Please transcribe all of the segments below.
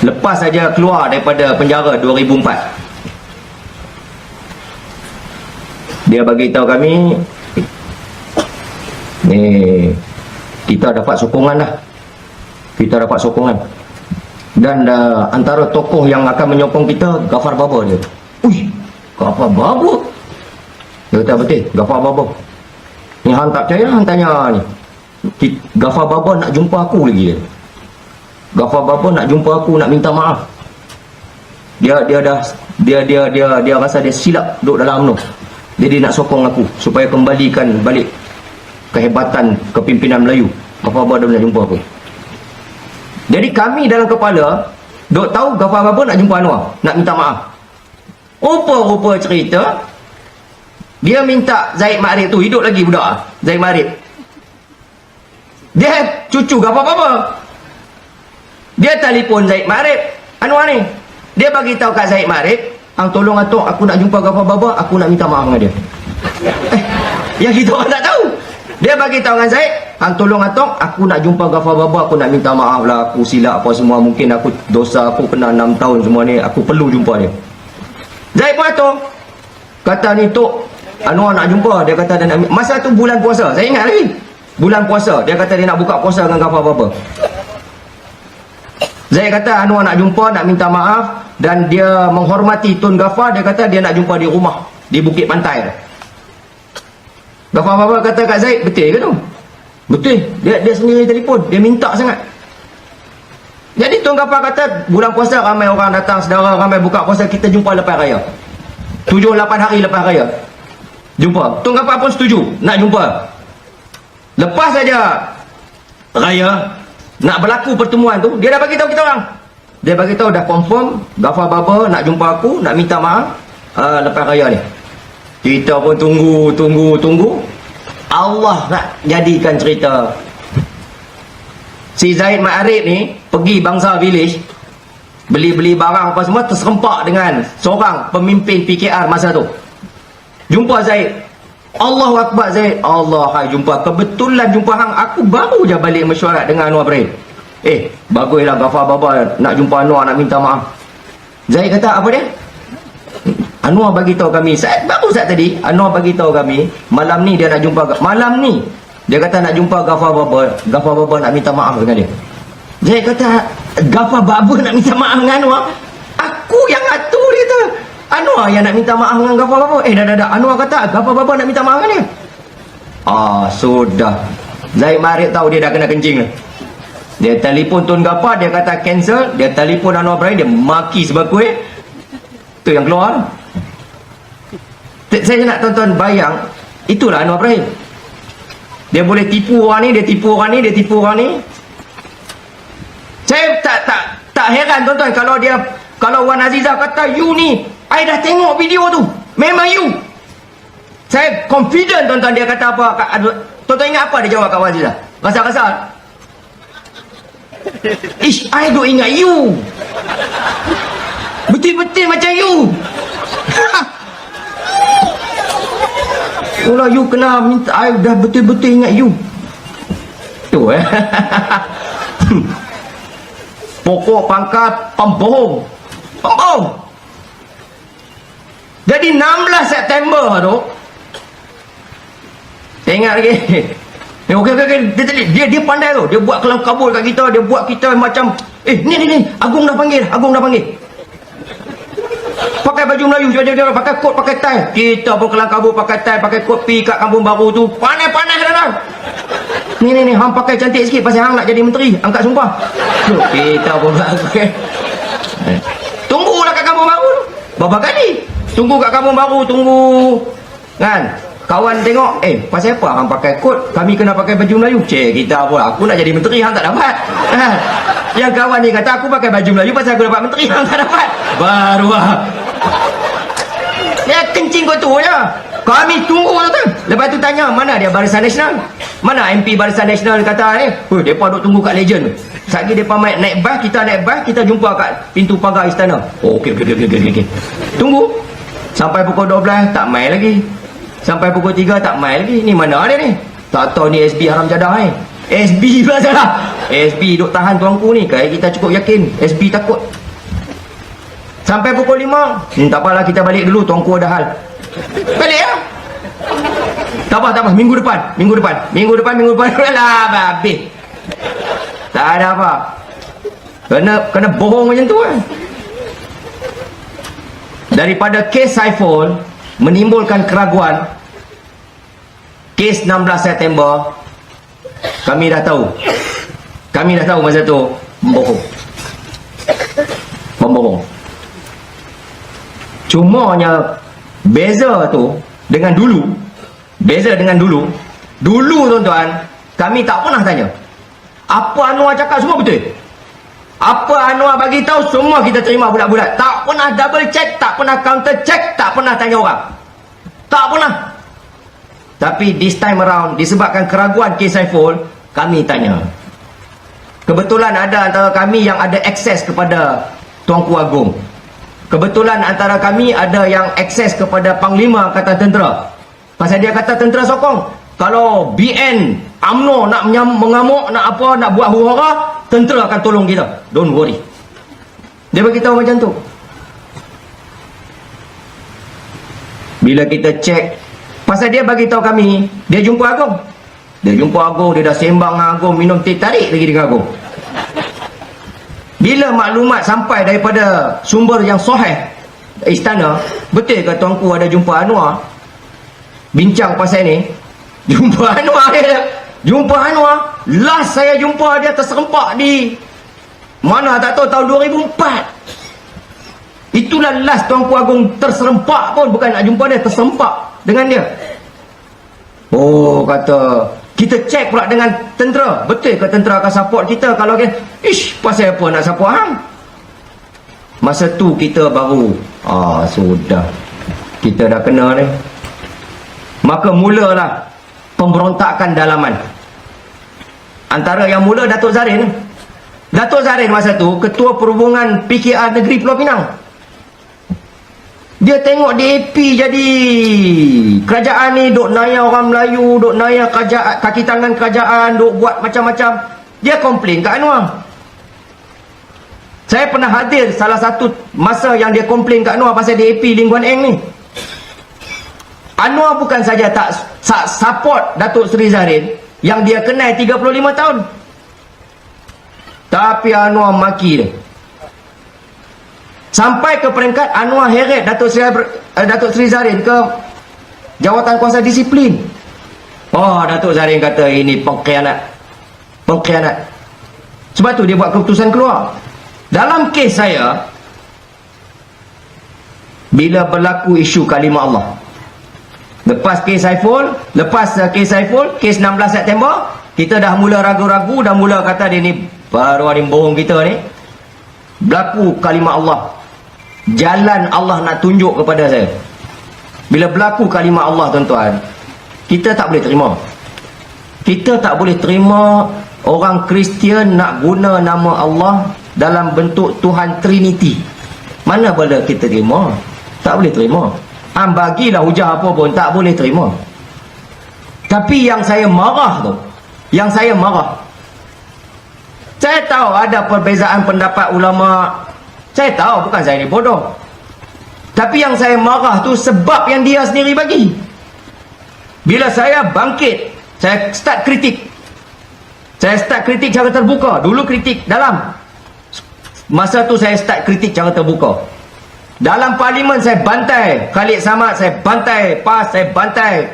Lepas saja keluar daripada penjara 2004, dia bagi tahu kami, ni kita dapat sokongan dah. Kita dapat sokongan. Dan antara tokoh yang akan menyokong kita, Ghafar Baba dia. Ui, Ghafar Baba? Dia kata betul, Ghafar Baba. Ni hang tak percaya, hang tanya ni. Ghafar Baba nak jumpa aku lagi dia. Ghafar Baba nak jumpa aku, nak minta maaf. Dia rasa dia silap duduk dalam UMNO. Jadi nak sokong aku supaya kembalikan balik kehebatan kepimpinan Melayu. Ghafar Baba dia nak jumpa aku. Jadi kami dalam kepala duk tahu Ghafar Baba nak jumpa Anwar, nak minta maaf. Rupa-rupa cerita dia minta Zaid Ma'arif tu hidup lagi budak Zaid Ma'arif. Dia cucu Ghafar Baba. Dia telefon Zaid Ma'arif, Anwar ni. Dia bagi tahu kat Zaid Ma'arif, "Hang tolong atuk, aku nak jumpa Ghafar Baba, aku nak minta maaf dengan dia." Yang kita orang tak tahu. Dia bagi tahu dengan Zaid, "Hang tolong atuk, aku nak jumpa Ghafar Baba, aku nak minta maaf lah, aku silap apa semua, mungkin aku dosa aku kena 6 tahun semua ni, aku perlu jumpa dia." Zaid pun atuk. Kata ni tok, Anwar nak jumpa, dia kata dia nak, masa tu bulan puasa, saya ingat lagi. Bulan puasa, dia kata dia nak buka puasa dengan Ghafar Baba. Zaid kata Anwar nak jumpa, nak minta maaf, dan dia menghormati Tun Ghafar. Dia kata dia nak jumpa di rumah di Bukit Pantai. Ghafar Baba kata kat Zaid, betul ke tu? Betul. Dia sendiri telefon, dia minta sangat. Jadi Tun Ghafar kata bulan puasa ramai orang datang, saudara ramai buka puasa, kita jumpa lepas raya. 7-8 hari lepas raya jumpa. Tun Ghafar pun setuju nak jumpa. Lepas saja raya nak berlaku pertemuan tu, dia dah bagi tahu kita orang. Dia bagi tahu dah confirm Ghafar Baba nak jumpa aku, nak minta maaf lepas raya ni. Kita pun tunggu. Allah nak jadikan cerita. Si Zaid Ma'arif ni pergi Bangsa Village, beli barang apa semua, terserempak dengan seorang pemimpin PKR masa tu. Jumpa Zaid. Allahu Akbar Zaid. Allah, hai jumpa. Kebetulan jumpa hang, aku baru je balik mesyuarat dengan Anwar Ibrahim. Baguslah Ghafar Baba nak jumpa Anwar, nak minta maaf. Zaid kata apa dia? Anwar bagi tahu kami, baru saat tadi Anwar bagi tahu kami malam ni dia nak jumpa, malam ni dia kata nak jumpa Ghafar Baba. Ghafar Baba nak minta maaf dengan dia. Zaid kata Ghafar Baba nak minta maaf dengan Anwar? Aku yang atur dia tu. Anwar yang nak minta maaf dengan Ghafar Baba. Dah. Anwar kata Ghafar Baba nak minta maaf dengan dia. Sudah. Zaid Ma'arif tahu dia dah kena kencing. Dia telefon Tun Ghafar, dia kata cancel. Dia telefon Anwar Ibrahim, dia maki sebab tu yang keluar. Saya nak tonton bayang. Itulah Anwar Ibrahim. Dia boleh tipu orang ni, dia tipu orang ni, dia tipu orang ni. Saya tak heran tuan-tuan kalau Wan Azizah kata you ni, I dah tengok video tu, memang you. Saya confident tuan-tuan. Dia kata apa? Tuan-tuan ingat apa dia jawab kat Wan Azizah? Rasa-rasa I do ingat you. Betul-betul macam you. Kalau you kena minta, I dah betul-betul ingat you. Tu pokok pangkat pembohong. Jadi 16 September tu, saya ingat lagi. Okey. Dia pandai tu. Dia buat kelam kabut kat kita. Dia buat kita macam ni Agung dah panggil. Pakai baju Melayu, dia pakai kot, pakai tie. Kita pun kelam kabut pakai tie, pakai kot, pi kat kampung baru tu. Panas dah. Ni hang pakai cantik sikit pasal hang nak jadi menteri, angkat sumpah. Kita pun pakai. Tunggulah kat kampung baru tu. Berapa kali? Tunggu kat kampung baru, tunggu. Kan? Kawan tengok, pasal apa hang pakai kot? Kami kena pakai baju Melayu. Kita pun, aku nak jadi menteri, hang tak dapat. Yang kawan ni kata aku pakai baju Melayu pasal aku dapat menteri, hang tak dapat. Baru dia kencing kau tu je. Kami tunggu tu. Lepas tu tanya, mana dia Barisan Nasional? Mana MP Barisan Nasional kata ni? Mereka duk tunggu kat legend. Sekali mereka naik bas, kita jumpa kat pintu pagar istana. Okey. Tunggu. Sampai pukul 12 tak main lagi. Sampai pukul 3 tak main lagi. Ni mana dia ni? Tak tahu ni SB Haram Jadah ni. SB pula salah. SB duk tahan tuanku ni. Kayak kita cukup yakin SB takut. Sampai pukul 5. Tak apalah, kita balik dulu, tuanku ada hal. Balik lah. Tak apa. Minggu depan. Alah, habis. Tak ada apa. Kena bohong macam tu kan. Daripada kes Saiful menimbulkan keraguan, kes 16 September, kami dah tahu masa tu membohong. Cumanya beza dengan dulu tuan-tuan, kami tak pernah tanya apa Anwar cakap, semua betul. Apa Anwar bagi tahu, semua kita terima bulat-bulat. Tak pernah double check, tak pernah counter check, tak pernah tanya orang. Tak pernah. Tapi this time around, disebabkan keraguan kes Saiful, kami tanya. Kebetulan ada antara kami yang ada akses kepada Tuanku Agong. Kebetulan antara kami ada yang akses kepada Panglima Angkatan Tentera. Pasal dia kata tentera sokong. Kalau BN, UMNO nak mengamuk, nak apa, nak buat huru-hara, tentera akan tolong kita. Don't worry. Dia beritahu macam tu. Bila kita cek, pasal dia bagi tahu kami, dia jumpa Agong. Dia dah sembang dengan Agong, minum teh tarik lagi dengan Agong. Bila maklumat sampai daripada sumber yang sahih istana, betul ke tuanku ada jumpa Anwar, bincang pasal ni? Jumpa Anwar, last saya jumpa dia terserempak di mana tak tahu, tahun 2004. Itulah last Tuanku Agong terserempak pun, bukan nak jumpa dia, terserempak dengan dia. Oh, kata kita cek pula dengan tentera, betul ke tentera akan support kita? Kalau kan, pasal apa nak support hang? Masa tu kita baru sudah, kita dah kena ni. Maka mulalah pemberontakan dalaman. Antara yang mula Datuk Zarin masa tu Ketua Perhubungan PKR Negeri Pulau Pinang. Dia tengok DAP jadi kerajaan ni duk naya orang Melayu, duk naya kerajaan, kaki tangan kerajaan, duk buat macam-macam. Dia komplain kat Anwar. Saya pernah hadir salah satu masa yang dia komplain kat Anwar pasal DAP Lim Guan Eng ni. Anwar bukan saja tak support Datuk Seri Zarin yang dia kenal 35 tahun, tapi Anwar maki dia. Sampai ke peringkat Anwar heret Datuk Seri Zarin ke jawatan kuasa disiplin. Datuk Zarin kata ini pengkhianat. Sebab tu dia buat keputusan keluar. Dalam kes saya, bila berlaku isu kalimah Allah, lepas kes Saiful, kes 16 September, kita dah mula ragu-ragu, dah mula kata dia ni baru ada bohong kita ni. Berlaku kalimah Allah, jalan Allah nak tunjuk kepada saya. Bila berlaku kalimah Allah, tuan-tuan, kita tak boleh terima. Kita tak boleh terima orang Kristian nak guna nama Allah dalam bentuk Tuhan Trinity. Mana boleh kita terima? Tak boleh terima. Bagilah hujah apa pun, tak boleh terima. Tapi yang saya marah, saya tahu ada perbezaan pendapat ulama. Saya tahu, bukan saya ni bodoh. Tapi yang saya marah tu sebab yang dia sendiri bagi. Bila saya bangkit, saya start kritik. Saya start kritik cara terbuka. Dulu kritik dalam. Masa tu saya start kritik cara terbuka. Dalam parlimen saya bantai Khalid Samad, saya bantai PAS, saya bantai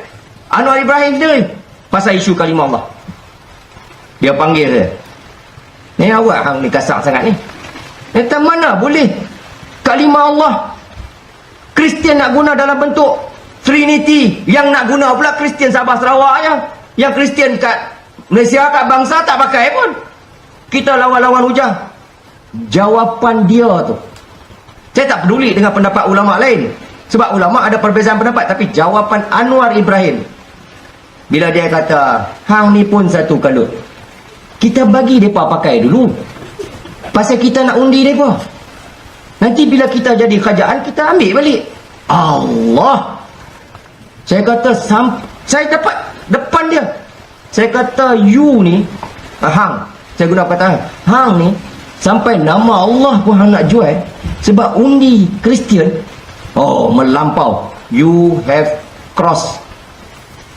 Anwar Ibrahim sendiri pasal isu kalimah Allah. Dia panggil saya, ni awak hang ni kasar sangat ni. Kata mana boleh kalimah Allah Kristian nak guna dalam bentuk Trinity, yang nak guna pula Kristian Sabah Sarawak je. Yang Kristian kat Malaysia, kat bangsa tak pakai pun. Kita lawan-lawan hujah. Jawapan dia tu, saya tak peduli dengan pendapat ulama lain, sebab ulama ada perbezaan pendapat. Tapi jawapan Anwar Ibrahim, bila dia kata hang ni pun satu kalut, kita bagi mereka pakai dulu, pasal kita nak undi mereka. Nanti bila kita jadi kerajaan, kita ambil balik. Allah, saya kata saya dapat depan dia, Saya kata you ni, hang, saya guna kata hang ni, sampai nama Allah pun hang nak jual sebab undi Kristian. Oh, melampau. You have crossed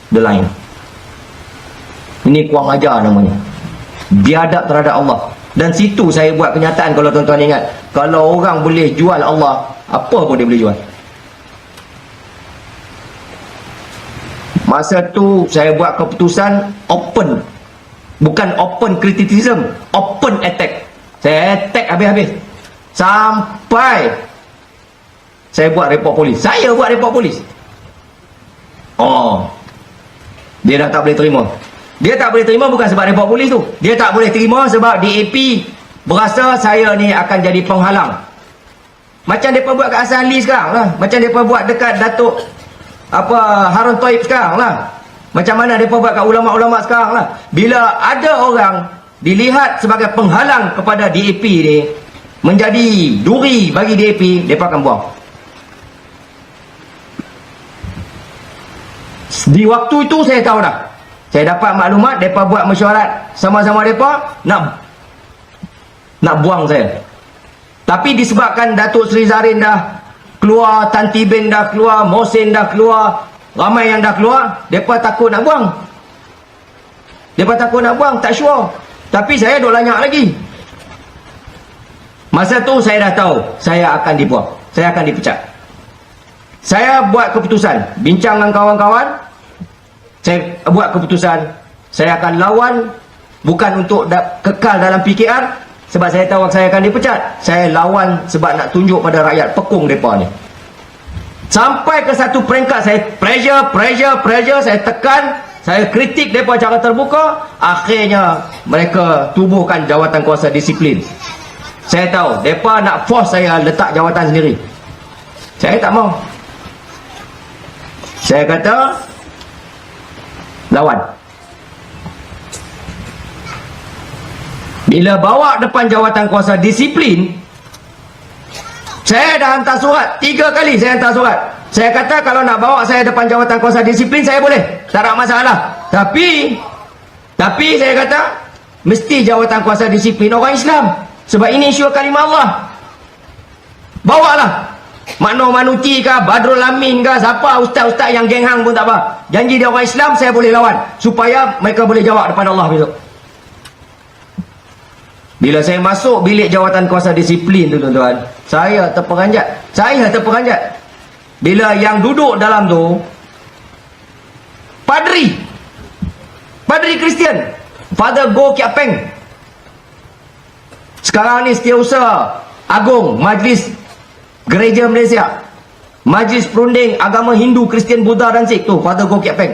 the line. Ini kurang ajar namanya. Biadab terhadap Allah. Dan situ saya buat kenyataan, kalau tuan-tuan ingat. Kalau orang boleh jual Allah, apa pun dia boleh jual. Masa tu saya buat keputusan open. Bukan open criticism, open attack. Saya attack habis-habis. Sampai saya buat report polis. Saya buat report polis. Oh, dia dah tak boleh terima. Dia tak boleh terima bukan sebab report polis tu. Dia tak boleh terima sebab DAP berasa saya ni akan jadi penghalang. Macam mereka buat kat Hasan Ali sekarang lah. Macam mereka buat dekat Datuk Harun Toib sekarang lah. Macam mana mereka buat kat ulama-ulama sekarang lah. Bila ada orang dilihat sebagai penghalang kepada DAP ni, menjadi duri bagi DAP, mereka akan buang. Di waktu itu saya tahu dah. Saya dapat maklumat mereka buat mesyuarat sama-sama mereka nak buang saya. Tapi disebabkan Datuk Seri Zarin dah keluar, Tan Tibin dah keluar, Mohsin dah keluar, ramai yang dah keluar, mereka takut nak buang. Mereka takut nak buang, tak sure. Tapi saya duk lanyak lagi. Masa tu saya dah tahu saya akan dibuang, saya akan dipecat. Saya buat keputusan, bincang dengan kawan-kawan. Saya buat keputusan, saya akan lawan, bukan untuk kekal dalam PKR, sebab saya tahu saya akan dipecat. Saya lawan sebab nak tunjuk pada rakyat pekung mereka ni. Sampai ke satu peringkat saya pressure, saya tekan, saya kritik mereka secara terbuka. Akhirnya mereka tubuhkan jawatan kuasa disiplin. Saya tahu mereka nak force saya letak jawatan sendiri. Saya tak mau. Saya kata lawan. Bila bawa depan jawatan kuasa disiplin, saya dah hantar surat 3 kali. Saya hantar surat, saya kata kalau nak bawa saya depan jawatan kuasa disiplin, saya boleh, tak ada masalah. Tapi saya kata mesti jawatan kuasa disiplin orang Islam, sebab ini isu kalimah Allah. Bawalah Makno Manuti ke, Badrul Amin ke, siapa ustaz-ustaz yang geng hang pun tak apa. Janji dia orang Islam, saya boleh lawan supaya mereka boleh jawab depan Allah besok. Bila saya masuk bilik jawatan kuasa disiplin tu tuan-tuan, saya terperanjat. Bila yang duduk dalam tu Padri Kristian, Father Goh Kiat Peng. Sekarang ni Setiausaha Agung Majlis Gereja Malaysia, Majlis Perunding Agama Hindu, Kristian, Buddha dan Sikh tu, Father Goh Kiat Peng.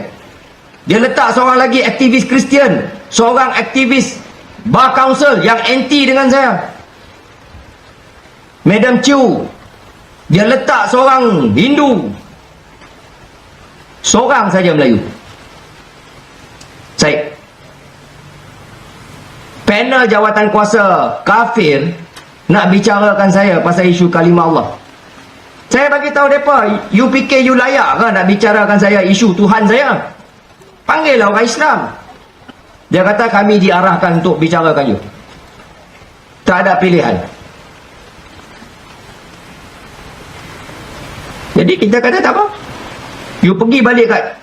Dia letak seorang lagi aktivis Kristian, seorang aktivis Bar Council yang anti dengan saya, Madam Chiu. Dia letak seorang Hindu, seorang saja Melayu, Syed. Panel jawatan kuasa kafir nak bicarakan saya pasal isu kalimah Allah. Saya bagi tahu mereka, you fikir you layak ke nak bicarakan saya isu Tuhan saya? Panggillah orang Islam. Dia kata kami diarahkan untuk bicarakan you. Tak ada pilihan. Jadi kita kata tak apa. You pergi balik kat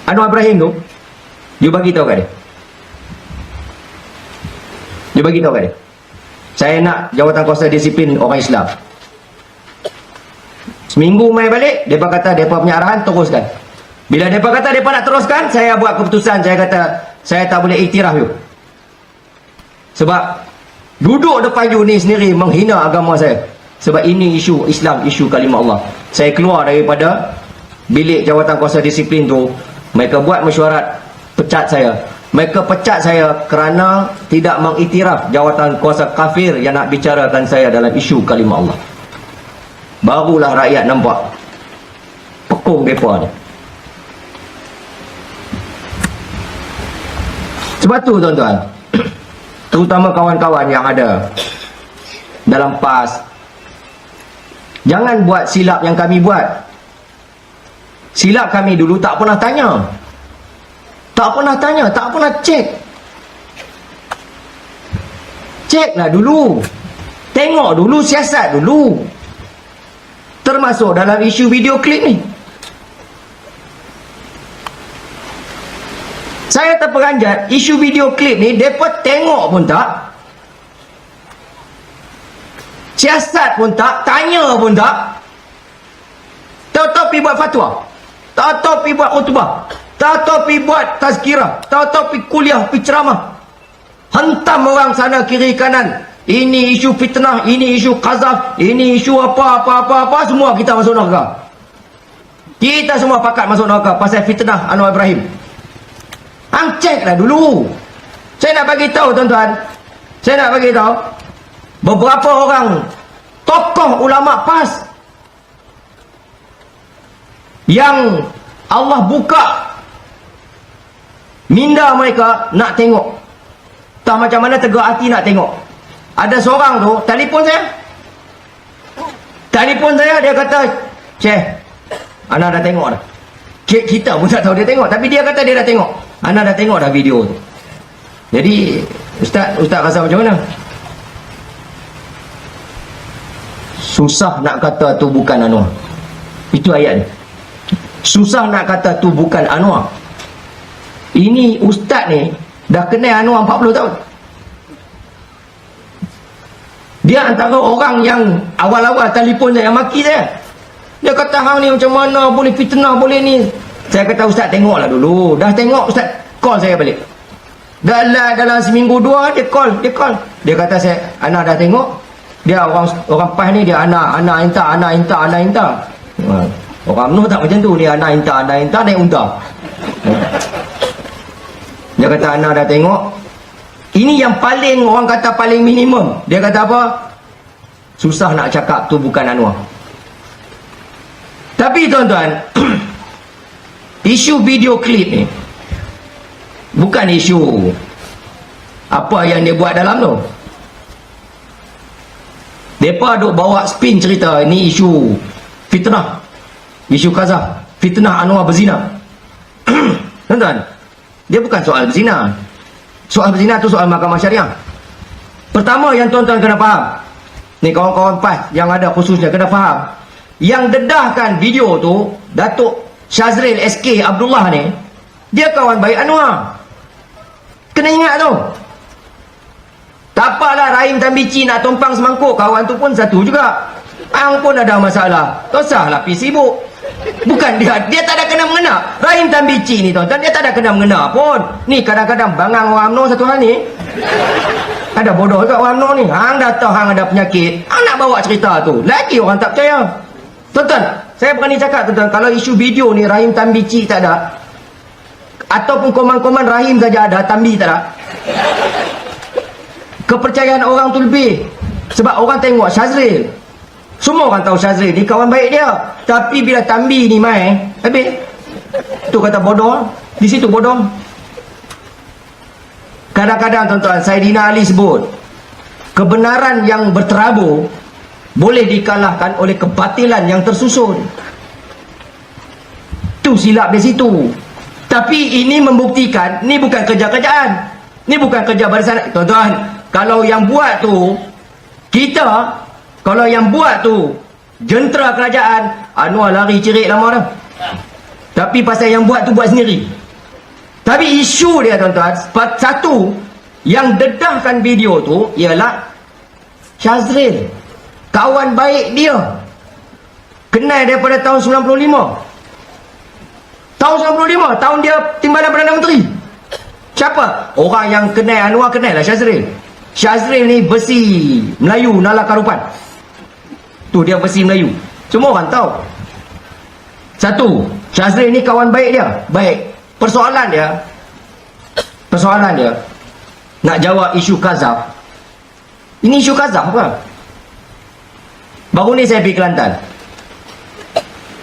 Anwar Ibrahim tu, you bagi tahu kat dia. You bagi tahu kat dia, saya nak jawatan kuasa disiplin orang Islam. Seminggu mai balik, mereka kata mereka punya arahan teruskan. Bila mereka kata mereka nak teruskan, saya buat keputusan. Saya kata saya tak boleh iktiraf you, sebab duduk depan you ni sendiri menghina agama saya. Sebab ini isu Islam, isu kalimah Allah. Saya keluar daripada bilik jawatan kuasa disiplin tu. Mereka buat mesyuarat pecat saya. Mereka pecat saya kerana tidak mengiktiraf jawatan kuasa kafir yang nak bicarakan saya dalam isu kalimah Allah. Barulah rakyat nampak pekung mereka ni. Sebab tu tuan-tuan, terutama kawan-kawan yang ada dalam PAS, jangan buat silap yang kami buat. Silap kami dulu tak pernah tanya. Tak pernah tanya, tak pernah cek. Ceklah dulu. Tengok dulu, siasat dulu. Termasuk dalam isu video klip ni. Saya terperanjat, isu video klip ni mereka tengok pun tak, siasat pun tak, tanya pun tak, tahu-tahu pergi buat fatwa, tahu-tahu pergi buat khutbah, tahu-tahu pergi buat tazkirah, tahu-tahu pergi kuliah, pergi ceramah, hentam orang sana kiri kanan. Ini isu fitnah, ini isu qazaf, ini isu apa, semua kita masuk neraka. Kita semua pakat masuk neraka pasal fitnah Anwar Ibrahim. Hang ceklah dulu. Saya nak bagi tahu tuan-tuan, saya nak bagi tahu beberapa orang tokoh ulama PAS yang Allah buka minda mereka nak tengok. Tak macam mana tegak hati nak tengok. Ada seorang tu telefon saya, dia kata, "Cik, ana dah tengok dah." Kita pun tak tahu dia tengok, tapi dia kata dia dah tengok. Ana dah tengok dah video tu. Jadi Ustaz rasa macam mana? Susah nak kata tu bukan Anwar. Itu ayat ni. Susah nak kata tu bukan Anwar. Ini ustaz ni dah kenal Anwar 40 tahun. Dia antara orang yang awal-awal telefon saya, yang maki saya. Dia kata, "Hang ni macam mana boleh fitnah, boleh ni." Saya kata, "Ustaz tengoklah dulu." Dah tengok, Ustaz call saya balik. Dalam seminggu dua dia call. Dia kata, "Ana dah tengok." Dia orang PAS ni, dia ana inta. Orang UMNO tak macam tu, dia ana inta naik unta. Dia kata, "Ana dah tengok." Ini yang paling, orang kata paling minimum. Dia kata apa? Susah nak cakap tu bukan Anwar. Tapi tuan-tuan, isu video klip ni bukan isu apa yang dia buat dalam tu. Mereka duk bawa spin cerita ini isu fitnah, isu qazaf, fitnah Anwar berzina. Tuan-tuan, dia bukan soal berzina. Soal berzina tu soal mahkamah syariah. Pertama yang tuan-tuan kena faham, ni kawan-kawan PAS yang ada khususnya kena faham, yang dedahkan video tu Datuk Syazril SK Abdullah ni, dia kawan baik Anwar. Kena ingat tu. Tak apalah Rahim Tambici nak tumpang semangkuk, kawan tu pun satu juga. Ang pun ada masalah, tak usahlah pergi sibuk. Bukan dia tak ada kena mengena. Rahim Tambici ni tuan-tuan, dia tak ada kena mengena pun. Ni kadang-kadang bangang orang UMNO satu hal ni. Ada bodoh juga orang UMNO ni. Hang dah tahu hang ada penyakit, hang nak bawa cerita tu, lagi orang tak percaya. Tuan-tuan, saya berani cakap tuan-tuan, kalau isu video ni Rahim Tambici tak ada, ataupun komen-komen Rahim saja ada, Tambi tak ada, kepercayaan orang tu lebih. Sebab orang tengok Syazril, semua orang tahu Syazril ni kawan baik dia. Tapi bila Tambi ni main, habis tu kata bodoh. Di situ bodoh. Kadang-kadang tuan-tuan, Saidina Ali sebut, kebenaran yang berterabur boleh dikalahkan oleh kebatilan yang tersusun. Tu silap di situ. Tapi ini membuktikan, ni bukan kerja-kerjaan, ni bukan kerja barisan. Tuan-tuan, kalau yang buat tu kita, kalau yang buat tu jentera kerajaan, Anwar lari cerik lama dah. Tapi pasal yang buat tu buat sendiri. Tapi isu dia tuan-tuan, satu yang dedahkan video tu ialah Syazril, kawan baik dia, kenal daripada tahun 95. Tahun 95, tahun dia Timbalan Perdana Menteri. Siapa? Orang yang kenal Anwar kenal lah Syazril. Syazril ni besi Melayu Nala Karupan. Tu dia besi Melayu, semua orang tahu. Satu, Syazril ni kawan baik dia. Baik. Persoalan dia nak jawab isu qazaf. Ini isu qazaf apa? Baru ni saya pergi Kelantan.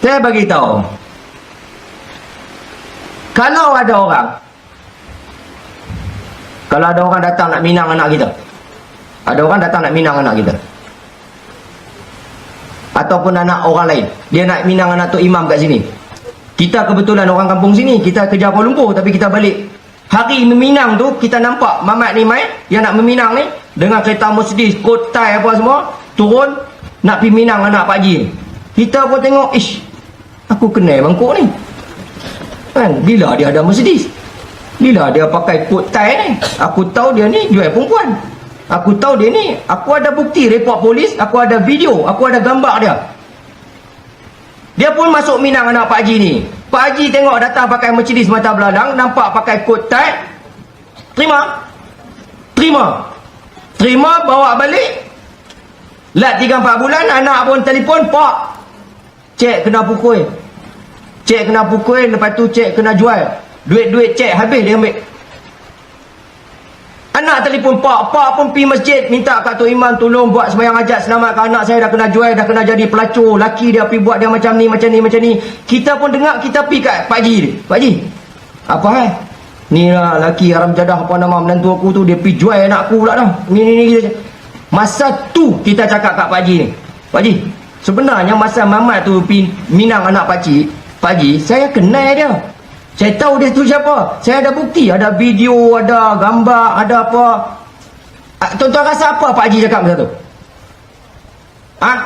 Saya bagi tahu, kalau ada orang datang nak minang anak kita, ataupun anak orang lain, dia nak minang anak Tok Imam kat sini, Kita kebetulan orang kampung sini, kita kerja Kuala Lumpur tapi kita balik. Hari meminang tu kita nampak mamat ni mai yang nak meminang ni dengan kereta Mercedes, kotai apa semua, turun nak pergi minang anak Pak Haji ni. Kita pun tengok, ish, aku kenal bangkok ni. Kan, bila dia ada Mercedes, bila dia pakai kotai ni, aku tahu dia ni jual perempuan. Aku tahu dia ni, aku ada bukti report polis, aku ada video, aku ada gambar dia. Dia pun masuk minang anak Pak Haji ni. Pak Haji tengok datang pakai Mercedes mata beladang, nampak pakai kot tie. Terima. Terima, bawa balik. Lat 3-4 bulan, anak pun telefon, Pak, cek kena pukul. Cek kena pukul, lepas tu cek kena jual. Duit-duit cek habis dia ambil. Anak telefon Pak pun pergi masjid minta kat Tok Imam tolong buat sembahyang hajat selamatkan anak saya, dah kena jual, dah kena jadi pelacur. Laki dia pergi buat dia macam ni. Kita pun dengar, kita pergi kat Pak Haji. Pak Haji, apa ni lah laki haram jadah apa nama menantu aku tu, dia pergi jual anak aku pula dah. Ni. Masa tu kita cakap kat Pak Haji ni, Pak Haji, sebenarnya masa mamat tu pergi minang anak Pak Haji, saya kenal dia. Saya tahu dia tu siapa. Saya ada bukti, ada video, ada gambar, ada apa. Tuan-tuan rasa apa Pak Haji cakap masa tu? Dah.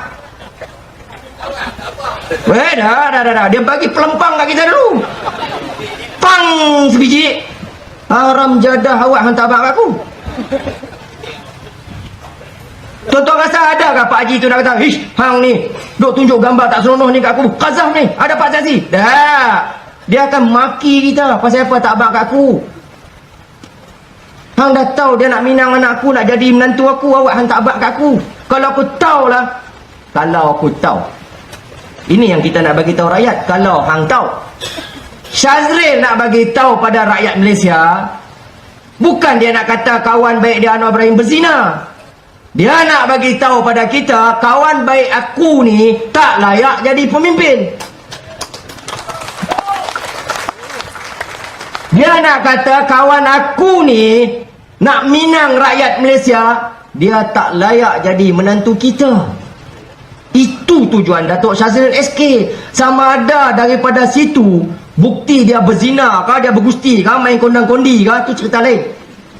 Dia bagi pelempang kat kita dulu. Pang sebiji. Haram jadah awak hantar abang aku. Tuan-tuan rasa ada ke Pak Haji tu nak kata, ish, hang ni duk tunjuk gambar tak seronok ni kat aku. Qazaf ni, ada Pak Saksi? Dah. Dia akan maki kita pasal apa tak abang kat aku. Hang dah tahu dia nak minang anak aku, nak jadi menantu aku, awak hang tak abang kat aku. Kalau aku tahu. Ini yang kita nak bagi tahu rakyat. Kalau hang tahu, Syazril nak bagi tahu pada rakyat Malaysia, bukan dia nak kata kawan baik dia Anwar Ibrahim berzina. Dia nak bagi tahu pada kita, kawan baik aku ni tak layak jadi pemimpin. Dia nak kata kawan aku ni nak minang rakyat Malaysia, dia tak layak jadi menantu kita. Itu tujuan Datuk Syazril SK. Sama ada daripada situ bukti dia berzina ke, dia bergusti ke, main kondang-kondi ke, tu cerita lain.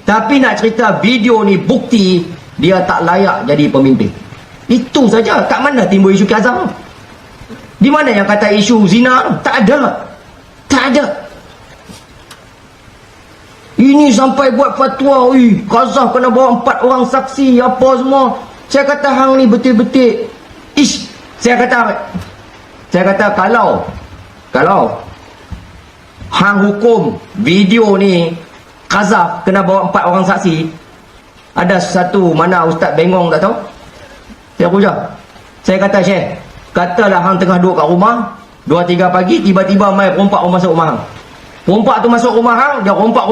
Tapi nak cerita video ni bukti dia tak layak jadi pemimpin. Itu saja. Kat mana timbul isu Kazam? Di mana yang kata isu zina? Tak ada. Ini sampai buat fatwa, Kazam kena bawa 4 orang saksi apa semua. Saya kata hang ni betul-betul ish. Saya kata kalau hang hukum video ni Kazam kena bawa 4 orang saksi, ada satu mana Ustaz bengong tak tahu. Saya kata Syekh, katalah hang tengah duduk kat rumah 2-3 pagi, tiba-tiba mai perompak masuk rumah hang. Perompak tu masuk rumah hang, dia rompak.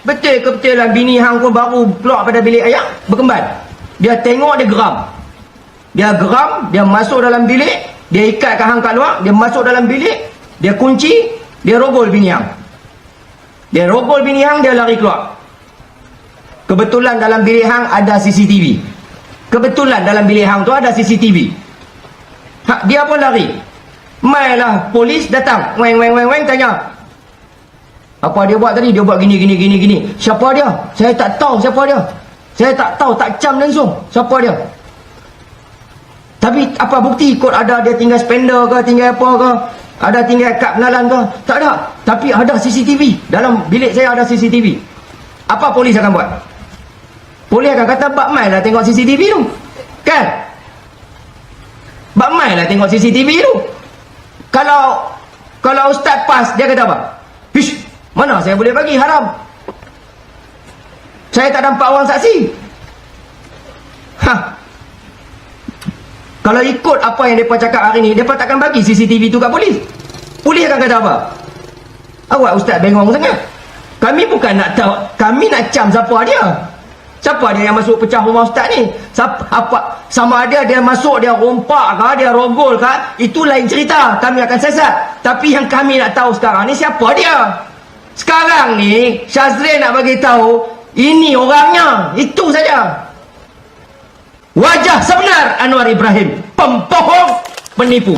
Betul ke betul lah bini hang pun baru keluar pada bilik ayak, berkemban. Dia tengok, dia geram. Dia masuk dalam bilik, dia ikatkan hang kat luar, dia masuk dalam bilik, dia kunci, dia rogol bini hang. Dia lari keluar. Kebetulan dalam bilik hang ada CCTV. Dia pun lari. Mailah polis datang, weng tanya, apa dia buat tadi? Dia buat gini. Siapa dia? Saya tak tahu siapa dia. Tak cam langsung siapa dia. Tapi apa bukti? Kod ada dia tinggal spender ke, tinggal apa ke, ada tinggal kad pengenalan ke? Tak ada. Tapi ada CCTV. Dalam bilik saya ada CCTV. Apa polis akan buat? Polis akan kata, bak mai lah tengok CCTV tu. Kan? Bak mai lah tengok CCTV tu. Kalau Ustaz PAS, dia kata apa? Ish, mana saya boleh bagi, haram. Saya tak nampak orang saksi. Kalau ikut apa yang mereka cakap hari ni, mereka takkan bagi CCTV tu kat polis. Polis akan kata apa? Awak Ustaz bengong sangat. Kami bukan nak tahu, kami nak cam siapa dia. Siapa dia yang masuk pecah rumah Ustaz ni? Sama ada dia masuk, dia rompak ke, dia rogol ke, itu lain cerita. Kami akan siasat. Tapi yang kami nak tahu sekarang ni, siapa dia? Sekarang ni Syazril nak bagi tahu ini orangnya. Itu saja. Wajah sebenar Anwar Ibrahim, pembohong, penipu.